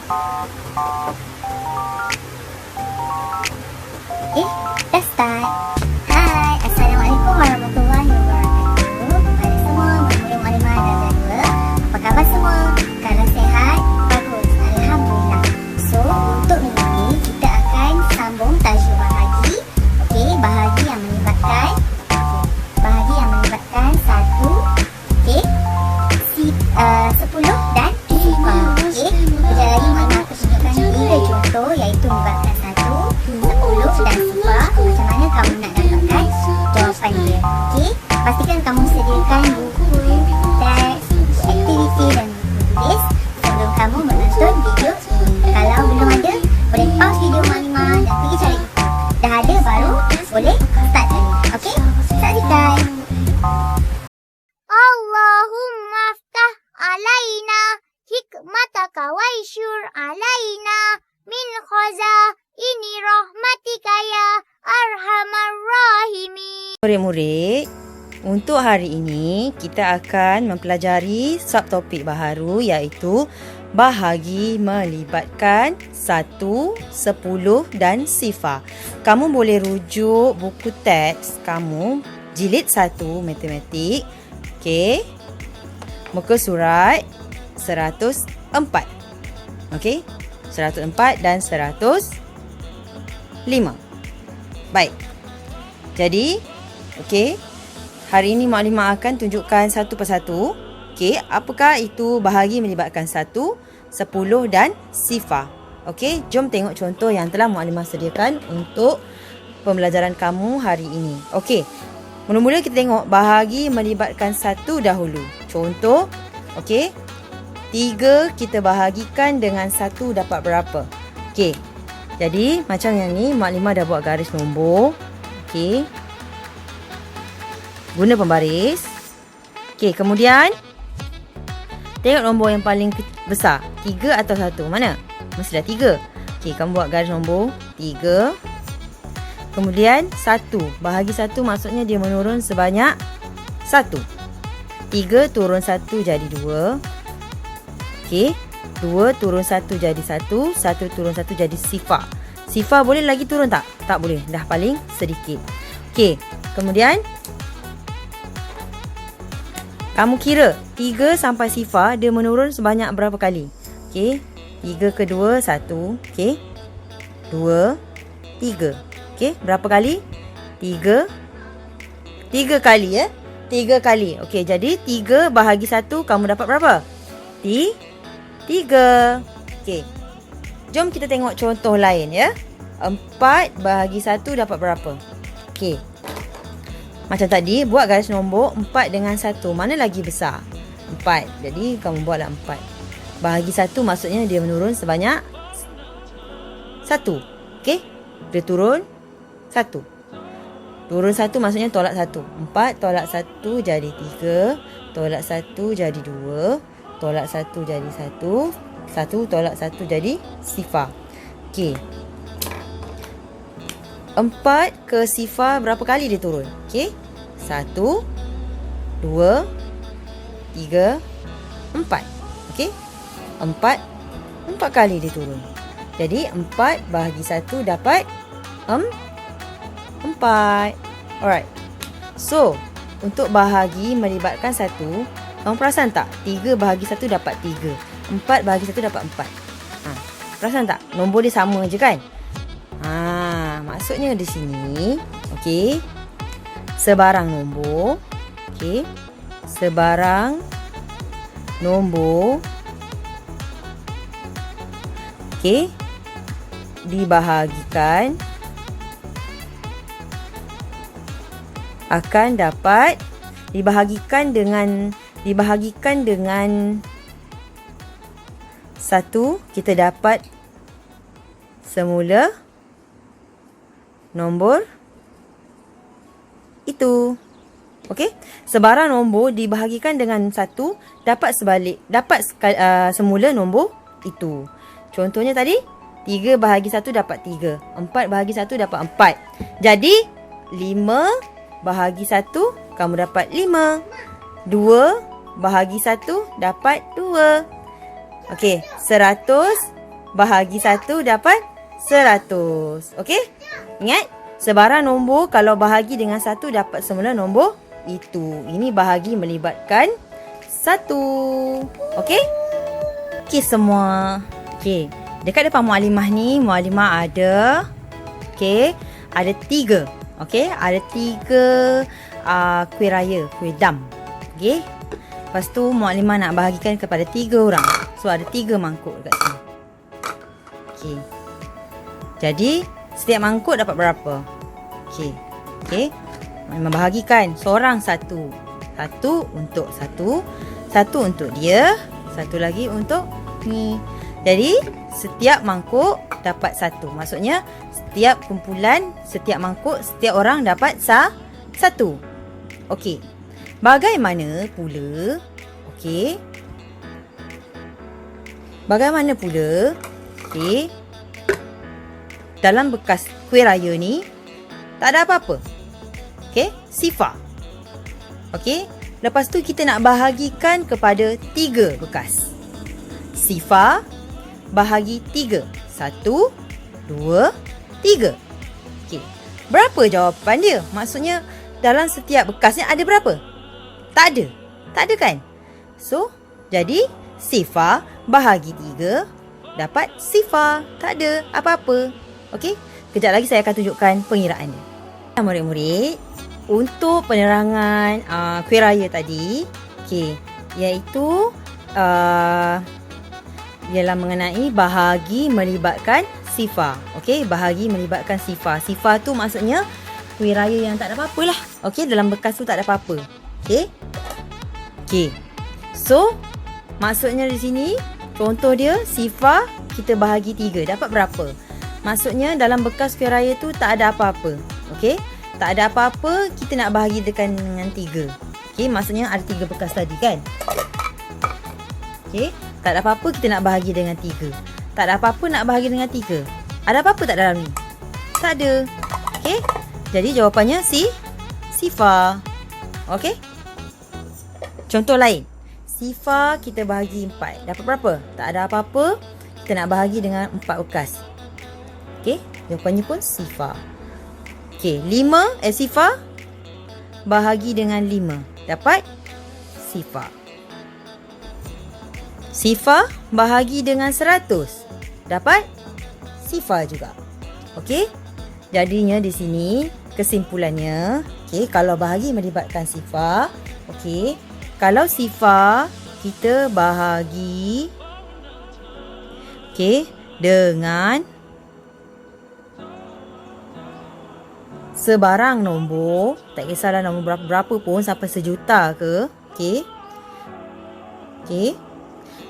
Okay, dah start. Hai, Assalamualaikum warahmatullahi wabarakatuh. Kepada semua murid-murid Muallimah darjah 2, apa khabar semua? Kalau sihat, bagus, Alhamdulillah. So, untuk minggu ini kita akan sambung tajuk bahagi. Okey, bahagi yang melibatkan satu, okey, 10 dan 5. Okey, sekejap lagi Muallimah akan tunjukkan 3 contoh iaitu melibatkan 1, 10 dan 5. Macam mana kamu nak dapatkan jawapan dia? Okey, pastikan kamu sediakan buku, teks, aktiviti dan buku tulis sebelum kamu menonton video ini. Kalau belum ada, boleh pause video Muallimah dan pergi cari. Dah ada baru boleh start lagi. Okey, saksikan. Allahumma aftah alaina hikmataka waishur alaina min khazaini rahmatika ya arhamar rahimin. Murid-murid, untuk hari ini kita akan mempelajari subtopik baharu iaitu bahagi melibatkan 1, 10 dan sifar. Kamu boleh rujuk buku teks kamu jilid 1 matematik. Okey. Muka surat 104. Okey. 104 dan 105. Baik. Jadi, okey. Hari ini Muallimah akan tunjukkan satu persatu. Okey, apakah itu bahagi melibatkan 1, 10 dan sifar. Okey, jom tengok contoh yang telah Muallimah sediakan untuk pembelajaran kamu hari ini. Okey. Mula-mula kita tengok bahagi melibatkan 1 dahulu. Contoh, okey. 3 kita bahagikan dengan 1 dapat berapa? Okey. Jadi, macam yang ni Muallimah dah buat garis nombor. Okey. Guna pembaris. Okey, kemudian tengok nombor yang paling besar. 3 atau 1? Mana? Mestilah 3. Okey, kamu buat garis nombor 3. Kemudian 1. Bahagi 1 maksudnya dia menurun sebanyak 1. 3 turun 1 jadi 2. Okey. 2 turun 1 jadi 1. 1 turun 1 jadi sifar. Sifar boleh lagi turun tak? Tak boleh. Dah paling sedikit. Okey. Kemudian kamu kira 3 sampai sifar dia menurun sebanyak berapa kali? Okey. 3 ke 2, 1. Okey. 2, 3. Okey, berapa kali? 3. 3 kali ya. 3 kali. Okey, jadi 3 bahagi 1 kamu dapat berapa? 3. Okey. Jom kita tengok contoh lain ya. 4 bahagi 1 dapat berapa? Okey. Macam tadi buat garis nombor 4 dengan 1. Mana lagi besar? 4. Jadi kamu buatlah 4. Bahagi 1 maksudnya dia menurun sebanyak 1. Okey. Dia turun 1. Turun 1 maksudnya tolak 1. 4 tolak 1 jadi 3. Tolak 1 jadi 2. Tolak 1 jadi 1. 1 tolak 1 jadi sifar. Okey. 4 ke sifar berapa kali dia turun? Okey. 1, 2, 3, 4. Okey. 4 kali dia turun. Jadi 4 bahagi 1 dapat 4. Alright. So, untuk bahagi melibatkan 1, kamu perasan tak? 3 bahagi 1 dapat 3. 4 bahagi 1 dapat 4. Perasan tak? Nombor dia sama je kan? Maksudnya di sini, okey. Sebarang nombor, okey. Sebarang nombor, okey, dibahagikan akan dapat dibahagikan dengan 1 kita dapat semula nombor itu. Okey, sebarang nombor dibahagikan dengan 1 dapat semula nombor itu. Contohnya tadi 3 bahagi 1 dapat 3. 4 bahagi 1 dapat 4. Jadi 5 bahagi 1 kamu dapat 5. 2 bahagi 1 dapat 2. Okey, 100 bahagi 1 dapat 100. Okey? Ingat, sebarang nombor kalau bahagi dengan 1 dapat semula nombor itu. Ini bahagi melibatkan 1. Okey? Okey semua. Okey. Dekat depan Muallimah ni, Muallimah ada ada 3. Okey, ada 3 kuih raya, kuih dam. Okey. Lepas tu Muallimah nak bahagikan kepada 3 orang. So ada 3 mangkuk dekat sini. Okey. Jadi setiap mangkuk dapat berapa? Okey. Okey. Muallimah bahagikan seorang 1. 1 untuk 1, 1 untuk dia, 1 lagi untuk ni. Jadi setiap mangkuk dapat 1. Maksudnya setiap kumpulan, setiap mangkuk, setiap orang dapat 1. Okey. Bagaimana pula? Okey. Bagaimana pula? Okey. Dalam bekas kuih raya ni tak ada apa-apa. Okey, sifar. Okey. Lepas tu kita nak bahagikan kepada 3 bekas. Sifar bahagi 3. 1, 2, 3. Okey. Berapa jawapan dia? Maksudnya dalam setiap bekas ni ada berapa? Tak ada. Tak ada kan? So, jadi sifar bahagi 3 dapat sifar. Tak ada apa-apa. Okey? Kejap lagi saya akan tunjukkan pengiraan dia. Murid-murid, untuk penerangan kuih raya tadi, okey, iaitu ialah mengenai bahagi melibatkan sifar. Okey, bahagi melibatkan sifar. Sifar tu maksudnya kuih raya yang tak ada apa-apa lah. Okey, dalam bekas tu tak ada apa-apa. Okey. Okey. So, maksudnya di sini contoh dia sifar kita bahagi 3 dapat berapa? Maksudnya dalam bekas kuih raya tu tak ada apa-apa. Okey? Tak ada apa-apa, kita nak bahagi dengan 3. Okey, maksudnya ada 3 bekas tadi kan? Okey. Tak ada apa-apa, kita nak bahagi dengan 3. Tak ada apa-apa nak bahagi dengan 3. Ada apa-apa tak dalam ni? Tak ada. Okey? Jadi jawapannya sifar. Okey? Contoh lain. Sifar kita bahagi 4. Dapat berapa? Tak ada apa-apa. Kita nak bahagi dengan 4 bekas. Okey? Jawapannya pun sifar. Okey, sifar bahagi dengan 5. Dapat sifar. Sifar bahagi dengan 100. Dapat sifar juga. Okey? Jadinya di sini kesimpulannya, okey, kalau bahagi melibatkan sifar, okey, kalau sifar kita bahagi okey dengan sebarang nombor, tak kisahlah nombor berapa pun sampai 1,000,000 ke, okey. Okey.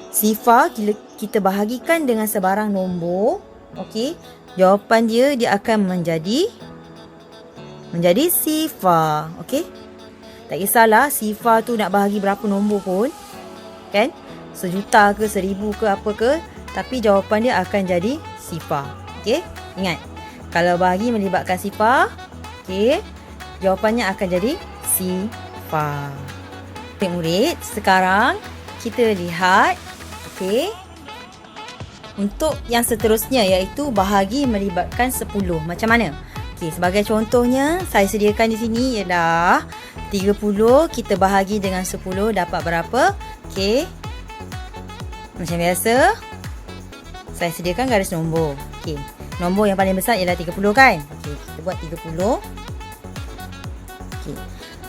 Sifar kita bahagikan dengan sebarang nombor, okey. Jawapan dia akan menjadi sifar, okey. Tak kisahlah sifar tu nak bahagi berapa nombor pun, kan? 1,000,000 ke 1,000 ke apa ke, tapi jawapan dia akan jadi sifar. Okey? Ingat, kalau bahagi melibatkan sifar, okey, jawapannya akan jadi sifar. Murid-murid, sekarang kita lihat, okey, untuk yang seterusnya iaitu bahagi melibatkan 10. Macam mana? Okey, sebagai contohnya saya sediakan di sini ialah 30 kita bahagi dengan 10 dapat berapa? Okey. Macam biasa saya sediakan garis nombor. Okey. Nombor yang paling besar ialah 30 kan? Okey, kita buat 30. Okey.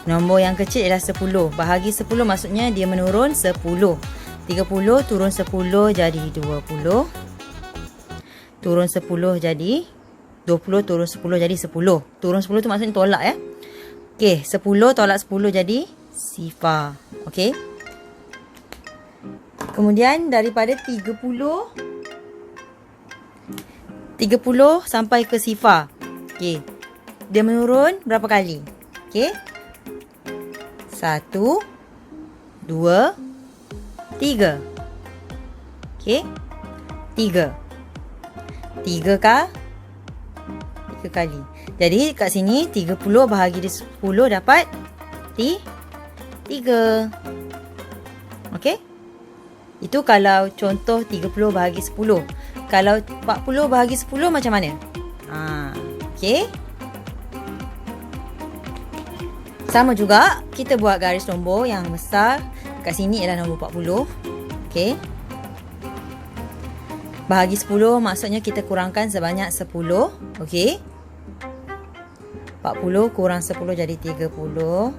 Nombor yang kecil ialah 10. Bahagi 10 maksudnya dia menurun 10. 30 turun 10 jadi 20. Turun 10 jadi 20, turun 10 jadi 10. Turun 10 tu maksudnya tolak ya. Okey, 10 tolak 10 jadi sifar. Okey. Kemudian daripada 30 sampai ke sifar. Okey. Dia menurun berapa kali? Okey. 1 2 3. Okey. 3. 3 kali. Jadi kat sini 30 bahagi 10 dapat 3. Okey? Itu kalau contoh 30 bahagi 10. Kalau 40 bahagi 10 macam mana? Okey. Sama juga, kita buat garis nombor yang besar. Kat sini ialah nombor 40. Okey. Bahagi 10 maksudnya kita kurangkan sebanyak 10. Okey. 40 kurang 10 jadi 30.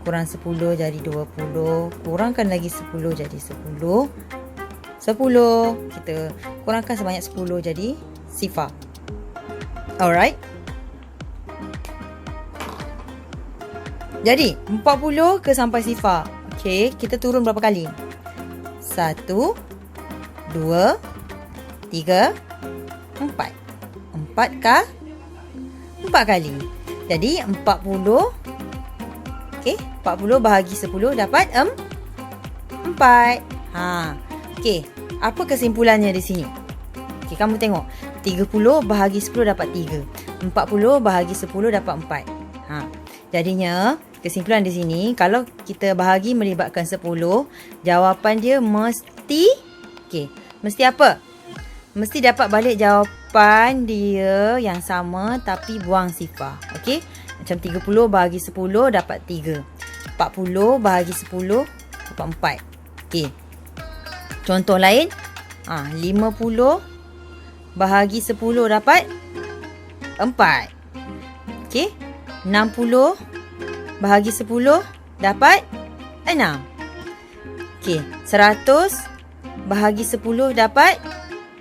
Kurang 10 jadi 20. Kurangkan lagi 10 jadi 10. 10. Kita kurangkan sebanyak 10 jadi sifar. Alright. Jadi 40 ke sampai sifar. Okey, kita turun berapa kali? 1 2 3 4. 4 kah? 4 kali. Jadi 40. Okey, 40 bahagi 10 dapat 4. Okey, apa kesimpulannya di sini? Okey, kamu tengok. 30 bahagi 10 dapat 3. 40 bahagi 10 dapat 4. Jadinya kesimpulan di sini, kalau kita bahagi melibatkan 10, jawapan dia mesti mesti apa? Mesti dapat balik jawapan dia yang sama tapi buang sifar. Okey? Macam 30 bahagi 10 dapat 3. 40 bahagi 10 dapat 4. Okey. Contoh lain, 50 bahagi 10 dapat 4. Okey? 60 bahagi 10 dapat 6. Okey, 100 bahagi 10 dapat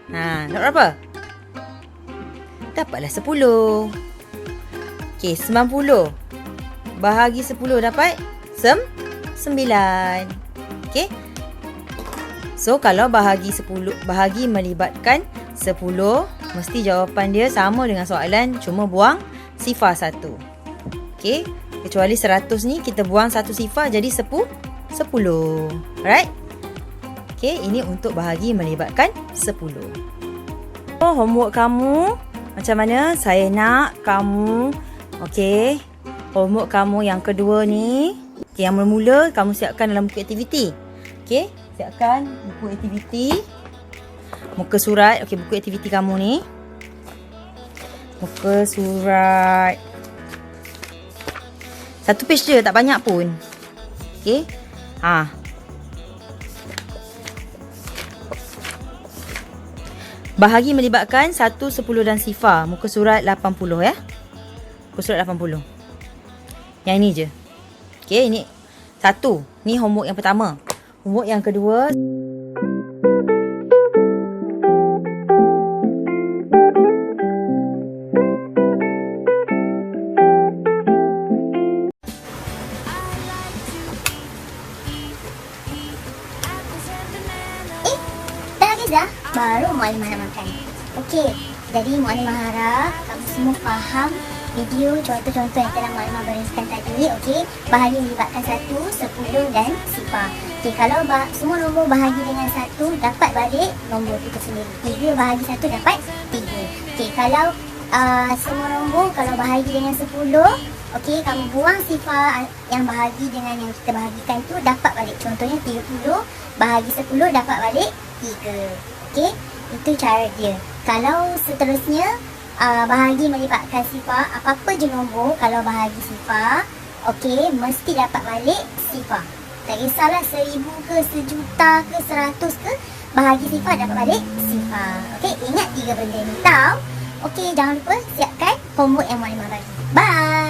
dapat berapa? Dapatlah 10. Okey, 90 bahagi 10 dapat 9. Okey. So, kalau bahagi melibatkan 10, mesti jawapan dia sama dengan soalan, cuma buang sifar 1. Okey. Kecuali 100 ni kita buang 1 sifar jadi 10. Alright? Okey, ini untuk bahagi melibatkan 10. Homework kamu macam mana? Saya nak kamu, okey, homework kamu yang kedua ni, okey, yang mula-mula kamu siapkan dalam buku aktiviti. Okey, siapkan buku aktiviti. Muka surat, okey, buku aktiviti kamu ni. Muka surat 1 page je, tak banyak pun. Okey. Bahagi melibatkan 1, 10 dan sifar. Muka surat 80 ya. Muka surat 80. Yang ini je. Okey, ini 1. Ni homework yang pertama. Homework yang kedua. Dah baru Muallimah nak makan. Okey, jadi Muallimah harap kamu semua faham video contoh-contoh yang telah Muallimah bariskan tadi. Okey, bahagi melibatkan 1, 10 dan sifar. Okey, kalau semua nombor bahagi dengan 1 dapat balik nombor itu sendiri. 3 bahagi 1 dapat 3. Okey, kalau semua nombor kalau bahagi dengan 10, okey, kamu buang sifar yang bahagi dengan yang kita bahagikan tu dapat balik. Contohnya 30 bahagi 10 dapat balik 3. Okey, itu cara dia. Kalau seterusnya bahagi melibatkan sifar, apa-apa je nombor kalau bahagi sifar, okey, mesti dapat balik sifar. Tak kisahlah 1000 ke, sejuta ke, 100 ke, bahagi sifar dapat balik sifar. Okey, ingat 3 benda ni tau. Okey, jangan lupa siapkan homework yang Muallimah bagi. Bye.